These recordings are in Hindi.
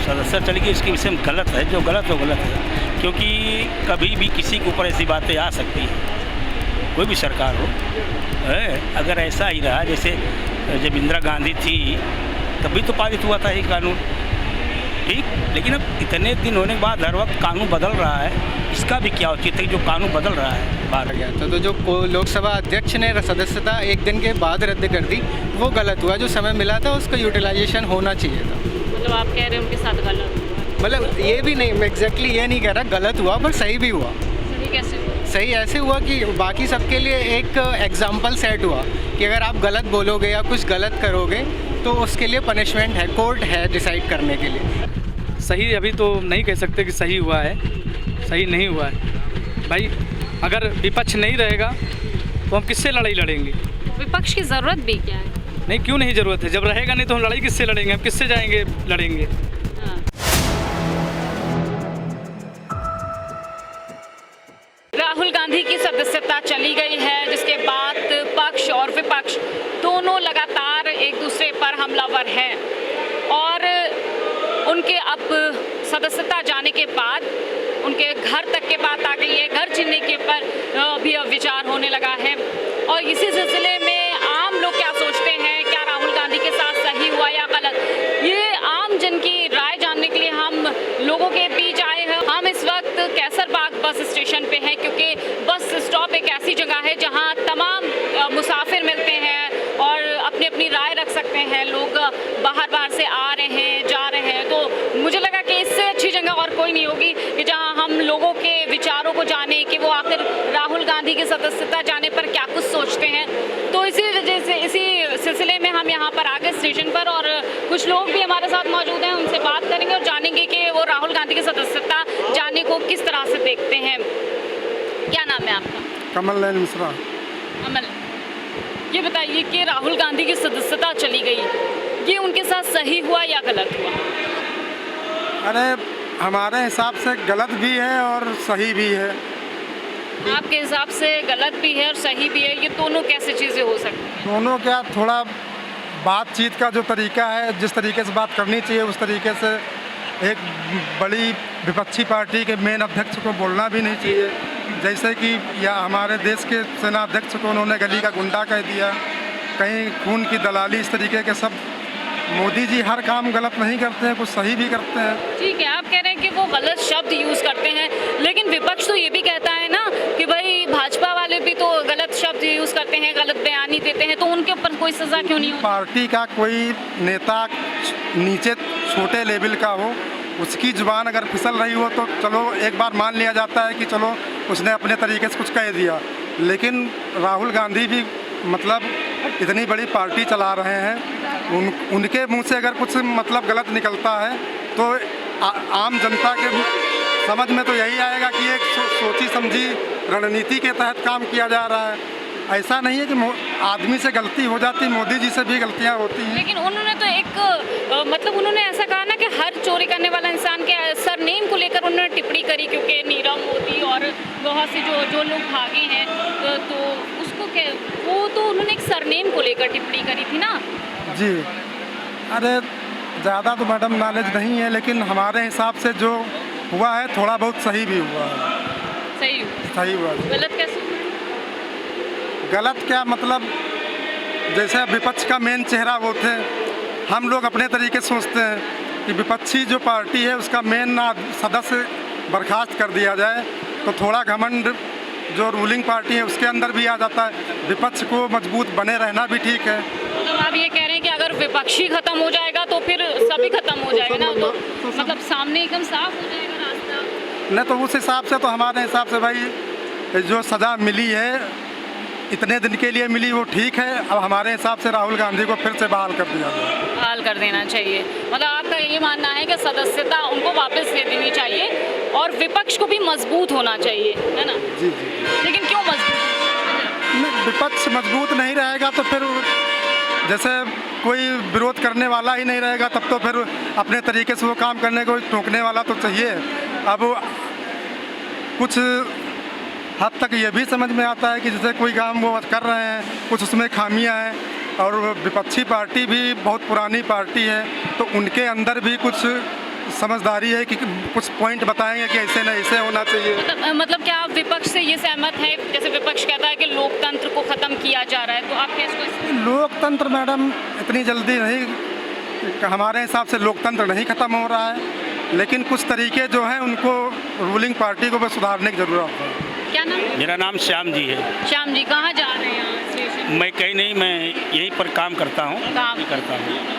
सदस्यता चली गई इसके विषय में गलत है, जो गलत है वो गलत है, क्योंकि कभी भी किसी के ऊपर ऐसी बातें आ सकती हैं, कोई भी सरकार हो है। अगर ऐसा ही रहा जैसे जब इंदिरा गांधी थी तभी तो पारित हुआ था ये कानून, ठीक। लेकिन अब इतने दिन होने के बाद हर वक्त कानून बदल रहा है, इसका भी क्या उचित है कि जो कानून बदल रहा है बाहर गया था। तो जो लोकसभा अध्यक्ष ने सदस्यता एक दिन के बाद रद्द कर दी, वो गलत हुआ। जो समय मिला था उसका यूटिलाइजेशन होना चाहिए था। मतलब आप कह रहे हैं उनके साथ गलत हुआ? मतलब ये भी नहीं, मैं एग्जैक्टली ये नहीं कह रहा गलत हुआ, पर सही भी हुआ। सही कैसे हुआ? सही ऐसे हुआ कि बाकी सबके लिए एक एग्जाम्पल सेट हुआ कि अगर आप गलत बोलोगे या कुछ गलत करोगे तो उसके लिए पनिशमेंट है, कोर्ट है डिसाइड करने के लिए। सही अभी तो नहीं कह सकते कि सही हुआ है, सही नहीं हुआ है भाई। अगर विपक्ष नहीं रहेगा तो हम किससे लड़ाई लड़ेंगे? विपक्ष की ज़रूरत भी क्या है? नहीं, क्यों नहीं ज़रूरत है? जब रहेगा नहीं तो हम लड़ाई किससे लड़ेंगे? हम किससे जाएंगे लड़ेंगे? हाँ। राहुल गांधी की सदस्यता चली गई है, जिसके बाद पक्ष और विपक्ष दोनों लगातार एक दूसरे पर हमलावर हैं और उनके अब सदस्यता जाने के बाद उनके घर तक के बात आ गई है। घर छीनने के पर भी अब विचार होने लगा है और इसी सिलसिले में आम लोग क्या सोचते हैं, क्या राहुल गांधी के साथ सही हुआ या गलत, ये आम जन की राय जानने के लिए हम लोगों के बीच आए हैं। हम इस वक्त कैसरबाग बस स्टेशन पे हैं, क्योंकि बस स्टॉप एक ऐसी जगह है जहां तमाम मुसाफिर मिलते हैं और अपनी अपनी राय रख सकते हैं। लोग बाहर से आ रहे हैं, जा रहे हैं, तो मुझे लगा कि इससे अच्छी जगह और कोई नहीं होगी कि जहां हम लोगों के विचारों को जाने कि वो आखिर राहुल गांधी की सदस्यता जाने पर क्या कुछ सोचते हैं। तो इसी वजह से इसी सिलसिले में हम यहाँ पर आ गए स्टेशन पर और कुछ लोग भी हमारे साथ मौजूद हैं, उनसे बात करेंगे और जानेंगे कि वो राहुल गांधी की सदस्यता जाने को किस तरह से देखते हैं। क्या नाम है आपका? कमल नयन मिश्रा। अमल, ये बताइए कि राहुल गांधी की सदस्यता चली गई, ये उनके साथ सही हुआ या गलत हुआ? अरे हमारे हिसाब से गलत भी है और सही भी है। आपके हिसाब से गलत भी है और सही भी है, ये दोनों कैसे चीज़ें हो सकती हैं? दोनों क्या, थोड़ा बातचीत का जो तरीका है, जिस तरीके से बात करनी चाहिए उस तरीके से एक बड़ी विपक्षी पार्टी के मेन अध्यक्ष को बोलना भी नहीं चाहिए। जैसे कि या हमारे देश के सेना अध्यक्ष को उन्होंने गली का गुंडा कह दिया, कहीं खून की दलाली, इस तरीके के सब। मोदी जी हर काम गलत नहीं करते हैं, कुछ सही भी करते हैं। ठीक है, आप कह रहे हैं कि वो गलत शब्द यूज़ करते हैं, लेकिन विपक्ष तो ये भी कहता है ना कि भाई भाजपा वाले भी तो गलत शब्द यूज़ करते हैं, गलत बयानी देते हैं, तो उनके ऊपर कोई सज़ा क्यों नहीं होती? पार्टी का कोई नेता नीचे छोटे लेवल का हो, उसकी जुबान अगर फिसल रही हो तो चलो एक बार मान लिया जाता है कि चलो उसने अपने तरीके से कुछ कह दिया। लेकिन राहुल गांधी भी मतलब इतनी बड़ी पार्टी चला रहे हैं, उनके मुंह से अगर कुछ मतलब गलत निकलता है तो आम जनता के समझ में तो यही आएगा कि एक सोची समझी रणनीति के तहत काम किया जा रहा है। ऐसा नहीं है कि आदमी से गलती हो जाती, मोदी जी से भी गलतियां होती हैं। लेकिन उन्होंने तो एक मतलब उन्होंने ऐसा कहा ना कि हर चोरी करने वाला इंसान के सरनेम को लेकर उन्होंने टिप्पणी करी, क्योंकि नीरव मोदी और बहुत से जो लोग भागे हैं तो उसको वो तो उन्होंने एक सरनेम को लेकर टिप्पणी करी थी ना। जी, अरे ज़्यादा तो मैडम नॉलेज नहीं है, लेकिन हमारे हिसाब से जो हुआ है थोड़ा बहुत सही भी हुआ है। सही हुआ। गलत कैसे? गलत क्या मतलब, जैसे विपक्ष का मेन चेहरा वो थे, हम लोग अपने तरीके से सोचते हैं कि विपक्षी जो पार्टी है उसका मेन सदस्य बर्खास्त कर दिया जाए तो थोड़ा घमंड जो रूलिंग पार्टी है उसके अंदर भी आ जाता है। विपक्ष को मजबूत बने रहना भी ठीक है। तो आप ये कह रहे हैं कि अगर विपक्षी खत्म हो जाएगा तो फिर सभी खत्म हो जाएगा ना, तो मतलब सामने एकदम साफ हो जाएगा रास्ता। नहीं तो उस हिसाब से तो हमारे हिसाब से भाई जो सज़ा मिली है इतने दिन के लिए मिली वो ठीक है। अब हमारे हिसाब से राहुल गांधी को फिर से बहाल कर दिया जाए, बहाल कर देना चाहिए। मतलब आपका ये मानना है कि सदस्यता उनको वापस दे देनी चाहिए और विपक्ष को भी मजबूत होना चाहिए, है ना? जी जी। लेकिन क्यों मजबूत? विपक्ष मजबूत नहीं रहेगा तो फिर जैसे कोई विरोध करने वाला ही नहीं रहेगा, तब तो फिर अपने तरीके से वो काम करने को टोकने वाला तो चाहिए। अब कुछ हद तक ये भी समझ में आता है कि जैसे कोई काम वो कर रहे हैं, कुछ उसमें खामियां हैं और विपक्षी पार्टी भी बहुत पुरानी पार्टी है तो उनके अंदर भी कुछ समझदारी है कि कुछ पॉइंट बताएंगे कि ऐसे नहीं ऐसे होना चाहिए। मतलब क्या आप विपक्ष से ये सहमत है, जैसे विपक्ष कहता है कि लोकतंत्र को ख़त्म किया जा रहा है, तो आप कैसे? लोकतंत्र मैडम इतनी जल्दी नहीं, हमारे हिसाब से लोकतंत्र नहीं ख़त्म हो रहा है, लेकिन कुछ तरीके जो हैं उनको रूलिंग पार्टी को बस सुधारने की ज़रूरत है। क्या नाम? मेरा नाम श्याम जी है। श्याम जी, कहाँ जा रहे हैं यहाँ स्टेशन? मैं कहीं नहीं, मैं यहीं पर काम करता हूँ। काम करता हूँ।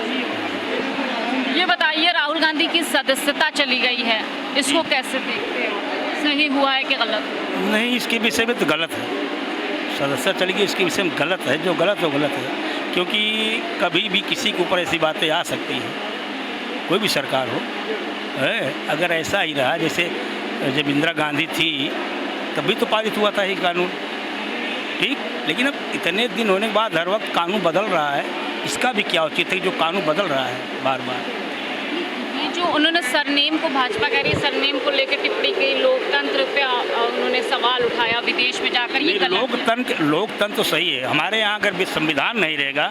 ये बताइए, राहुल गांधी की सदस्यता चली गई है, इसको कैसे देखते हो? सही हुआ है कि गलत? नहीं, इसके विषय में तो गलत है। सदस्यता चली गई इसके विषय में गलत है, जो गलत है गलत है, क्योंकि कभी भी किसी के ऊपर ऐसी बातें आ सकती हैं, कोई भी सरकार हो। है, अगर ऐसा ही रहा जैसे जब इंदिरा गांधी थी तभी तो पारित हुआ था ये कानून, ठीक। लेकिन अब इतने दिन होने के बाद हर वक्त कानून बदल रहा है, इसका भी क्या उचित है जो कानून बदल रहा है बार बार। ये जो उन्होंने सरनेम को, भाजपा कह रही है सरनेम को लेकर टिप्पणी की, लोकतंत्र पे उन्होंने सवाल उठाया विदेश में जाकर, ये लोकतंत्र तो सही है। हमारे यहाँ अगर संविधान नहीं रहेगा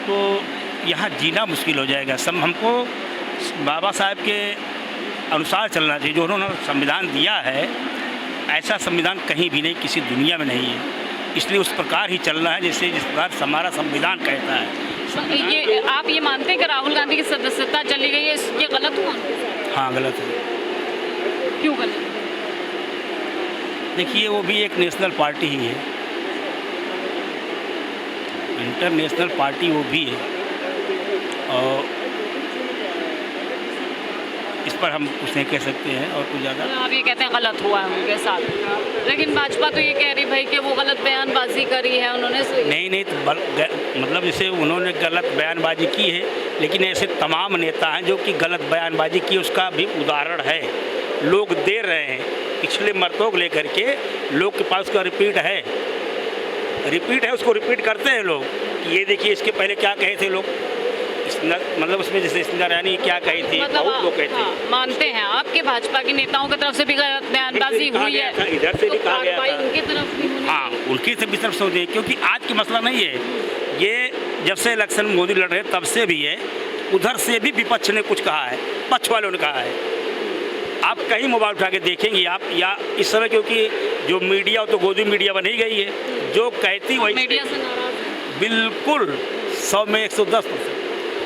तो यहाँ जीना मुश्किल हो जाएगा। हमको बाबा साहब के अनुसार चलना चाहिए, जो उन्होंने संविधान दिया है ऐसा संविधान कहीं भी नहीं, किसी दुनिया में नहीं है। इसलिए उस प्रकार ही चलना है जैसे जिस प्रकार हमारा संविधान कहता है। ये आप ये मानते हैं कि राहुल गांधी की सदस्यता चली गई है, ये गलत हुआ? हाँ, गलत है। क्यों गलत? देखिए, वो भी एक नेशनल पार्टी ही है, इंटरनेशनल पार्टी वो भी है, और इस पर हम कुछ नहीं कह सकते हैं और कुछ ज़्यादा। आप ये कहते हैं गलत हुआ है उनके साथ, लेकिन भाजपा तो ये कह रही भाई कि वो गलत बयानबाजी करी है उन्होंने। नहीं तो मतलब जैसे उन्होंने गलत बयानबाजी की है, लेकिन ऐसे तमाम नेता हैं जो कि गलत बयानबाजी की, उसका भी उदाहरण है। लोग दे रहे हैं, पिछले मर्तों को लेकर के लोग के पास उसका रिपीट है, उसको रिपीट करते हैं लोग कि ये देखिए इसके पहले क्या कहे थे लोग, मतलब उसमें जैसे इंदिरा रानी क्या कही थी, बहुत लोग कहते हैं। मानते हैं आपके भाजपा के नेताओं की तरफ से भी बयानबाजी हुई है, इधर से भी कहा गया था, उनकी तरफ भी। हाँ, उनकी तरफ से होती है, क्योंकि आज की मसला नहीं है ये, जब से इलेक्शन मोदी लड़ रहे तब से भी है, उधर से भी विपक्ष ने कुछ कहा है, पक्ष वालों ने कहा है। आप कहीं मोबाइल उठा के देखेंगे आप, या इस समय क्योंकि जो मीडिया तो गोदी मीडिया बनी गई है, जो कहती वही मीडिया से नाराज बिल्कुल 100 में 110%।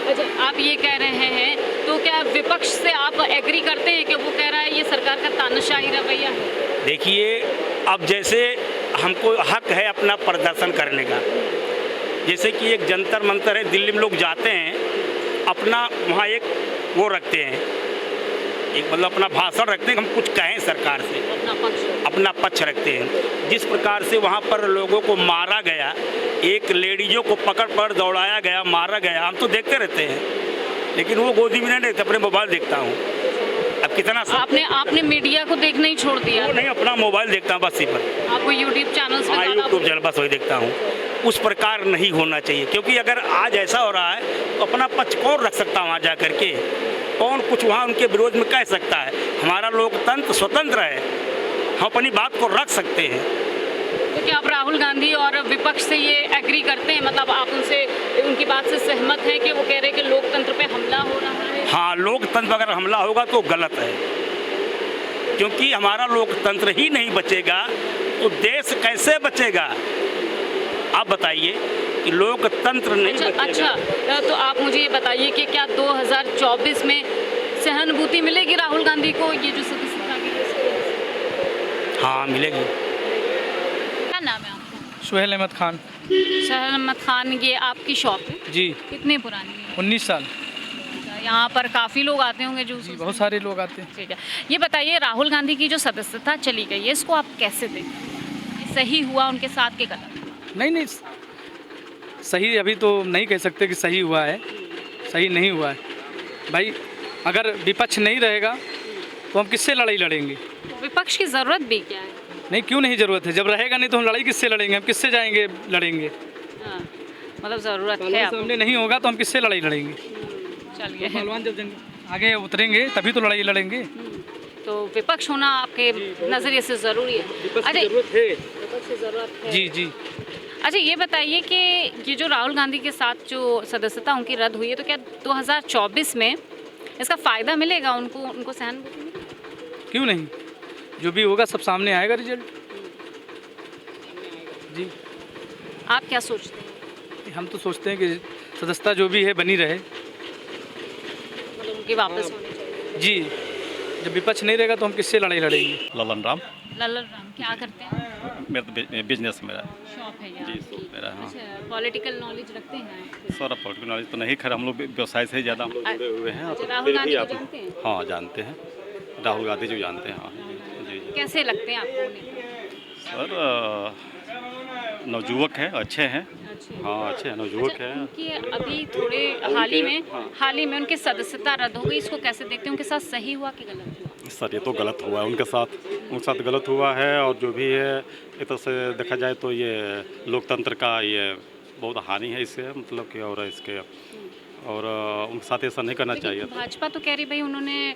अच्छा, आप ये कह रहे हैं तो क्या विपक्ष से आप एग्री करते हैं कि वो कह रहा है ये सरकार का तानाशाही रवैया है? देखिए, अब जैसे हमको हक है अपना प्रदर्शन करने का, जैसे कि एक जंतर मंतर है दिल्ली में, लोग जाते हैं अपना वहाँ एक वो रखते हैं, एक मतलब अपना भाषण रखते हैं, हम कुछ कहें सरकार से, अपना पक्ष रखते हैं। जिस प्रकार से वहाँ पर लोगों को मारा गया, एक लेडीजों को पकड़ दौड़ाया गया, मारा गया, हम तो देखते रहते हैं, लेकिन वो गोदी में नहीं देखते, अपने मोबाइल देखता हूँ। अब कितना आपने मीडिया को देखना ही छोड़ दिया? वो नहीं, अपना मोबाइल देखता हूँ बस इसी पर। आपको यूट्यूब चैनल से? हाँ, यूट्यूब चैनल बस वही देखता हूँ। उस प्रकार नहीं होना चाहिए, क्योंकि अगर आज ऐसा हो रहा है तो अपना पक्ष कौन रख सकता है वहाँ जा करके, कौन कुछ वहाँ उनके विरोध में कह सकता है? हमारा लोकतंत्र स्वतंत्र है, हम अपनी बात को रख सकते हैं। तो क्या आप राहुल गांधी और विपक्ष से ये एग्री करते हैं, मतलब आप उनसे उनकी बात से सहमत हैं कि वो कह रहे हैं कि लोकतंत्र पे हमला हो रहा है? हाँ, लोकतंत्र पर अगर हमला होगा तो गलत है, क्योंकि हमारा लोकतंत्र ही नहीं बचेगा तो देश कैसे बचेगा? आप बताइए कि लोकतंत्र नहीं बचेगा। अच्छा, तो आप मुझे ये बताइए कि क्या 2024 में सहानुभूति मिलेगी राहुल गांधी को, ये जो सदस्यता की? हाँ, मिलेगी। क्या नाम है आपका? सुहेल अहमद खान। सुहेल अहमद खान, ये आपकी शॉप है? जी। कितनी पुरानी है? 19 साल। यहाँ पर काफ़ी लोग आते होंगे जूस? जी, बहुत सारे लोग आते हैं। ठीक है, ये बताइए राहुल गांधी की जो सदस्यता चली गई है, इसको आप कैसे देखते? सही हुआ उनके साथ के गलत? नहीं, सही अभी तो नहीं कह सकते कि सही हुआ है, सही नहीं हुआ है। भाई, अगर विपक्ष नहीं रहेगा तो हम किससे लड़ाई लड़ेंगे? विपक्ष की ज़रूरत भी क्या है? नहीं, क्यों नहीं ज़रूरत है? जब रहेगा नहीं तो हम लड़ाई किससे लड़ेंगे? हम किससे जाएंगे लड़ेंगे? हाँ, मतलब ज़रूरत है। सामने नहीं होगा तो हम किससे लड़ाई लड़ेंगे? चलिए, पहलवान जब आगे उतरेंगे तभी तो लड़ाई लड़ेंगे। तो विपक्ष होना आपके नज़रिए से ज़रूरी है? अच्छा, ज़रूरत है। विपक्ष की ज़रूरत है। जी। अच्छा, ये बताइए कि ये जो राहुल गांधी के साथ जो सदस्यता उनकी रद्द हुई है, तो क्या 2024 में इसका फ़ायदा मिलेगा उनको, उनको सहानुभूति मिलेगी? क्यों नहीं, जो भी होगा सब सामने आएगा रिजल्ट। जी आप क्या सोचते हैं? हम तो सोचते हैं कि सदस्यता जो भी है बनी रहे। मतलब उनकी वापस होनी चाहिए। जी, जब विपक्ष नहीं रहेगा तो हम किससे लड़ाई लड़ेंगे। ललन राम, लल्लन राम क्या करते हैं? मेरा तो बिजनेस मेरा है। शॉप है जी, यहाँ शॉप मेरा है, हाँ। अच्छा, पॉलिटिकल नॉलेज रखते हैं आप? सारा पॉलिटिकल नॉलेज तो नहीं, खैर हम लोग व्यवसाय से ज़्यादा हम लोग जुड़े हुए हैं। अच्छा, तो राहुल फिर गांधी भी को आप जानते हैं? हाँ जानते हैं, राहुल गांधी जो जानते हैं, हाँ जी जी। कैसे लगते हैं आपको नेता? सर नवयुवक हैं, अच्छे हैं, अच्छे। हाँ अच्छे हैं, नवयुवक अच्छा, हैं। उनकी अभी थोड़े हाल ही में उनकी सदस्यता रद्द हो गई, इसको कैसे देखते हैं? उनके साथ सही हुआ कि गलत हुआ? सर ये तो गलत हुआ है उनके साथ गलत हुआ है। और जो भी है एक तरह से देखा जाए तो ये लोकतंत्र का ये बहुत हानि है इससे, मतलब कि और इसके और उनके साथ ऐसा नहीं करना चाहिए था। भाजपा तो कह रही भाई उन्होंने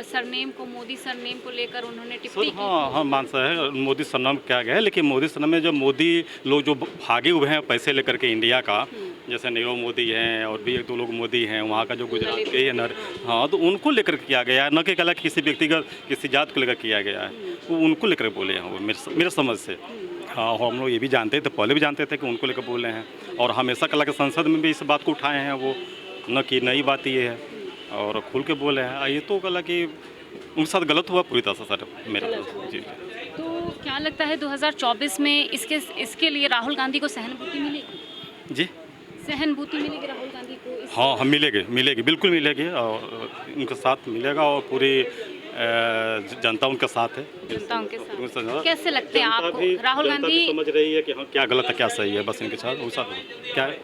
सरनेम को, मोदी सरनेम को लेकर उन्होंने टिप्पणी की। हाँ हाँ मानता है, मोदी सरनाम क्या गया है, लेकिन मोदी सरनाम में जो मोदी लोग जो भागे हुए हैं पैसे लेकर के इंडिया का, जैसे नीरव मोदी हैं और भी 1-2 लोग मोदी हैं, वहाँ का जो गुजरात के है नर, हाँ तो उनको लेकर किया गया है, न कि कला किसी व्यक्तिगत किसी जात को लेकर किया गया है, वो उनको लेकर बोले हैं वो मेरे समझ से। हाँ हम लोग ये भी जानते थे, पहले भी जानते थे कि उनको लेकर बोले हैं, और हमेशा कला के संसद में भी इस बात को उठाए हैं वो, न कि नई बात ये है, और खुल के बोले हैं। ये तो कला कि उनके साथ गलत हुआ पूरी तरह से सर मेरे को। जी तो क्या लगता है 2024 में इसके लिए राहुल गांधी को सहानुभूति मिलेगी? जी सहानुभूति मिलेगी राहुल गांधी को हाँ हम मिलेगी बिल्कुल मिलेगी, और उनके साथ मिलेगा, और पूरी जनता उनके साथ है। जनता उनके साथ। कैसे लगते हैं आपको राहुल जनता गांधी? भी समझ रही है कि हाँ क्या गलत है क्या सही है, बस इनके साथ वो साथ क्या है।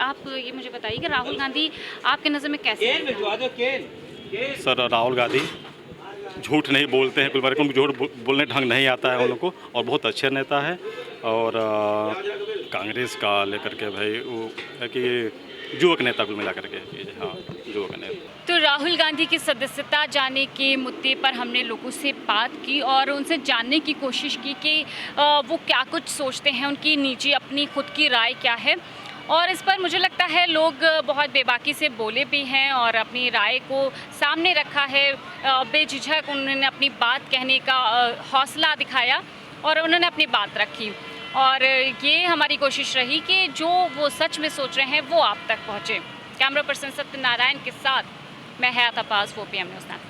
आप ये मुझे बताइए कि राहुल गांधी आपके नज़र में कैसे हैं? सर राहुल गांधी झूठ नहीं बोलते हैं, कुल बार को झूठ बोलने ढंग नहीं आता है उन लोग को, और बहुत अच्छे नेता है। और कांग्रेस का लेकर के भाई वो है कि युवक नेता कुल मिला करके, हाँ युवक नेता। तो राहुल गांधी की सदस्यता जाने के मुद्दे पर हमने लोगों से बात की और उनसे जानने की कोशिश की कि वो क्या कुछ सोचते हैं, उनकी निजी अपनी खुद की राय क्या है। और इस पर मुझे लगता है लोग बहुत बेबाकी से बोले भी हैं और अपनी राय को सामने रखा है, बेझिझक उन्होंने अपनी बात कहने का हौसला दिखाया और उन्होंने अपनी बात रखी। और ये हमारी कोशिश रही कि जो वो सच में सोच रहे हैं वो आप तक पहुँचे। कैमरा पर्सन सत्यनारायण के साथ मैं हयात अब्बास, 4 PM न्यूज़ नेटवर्क।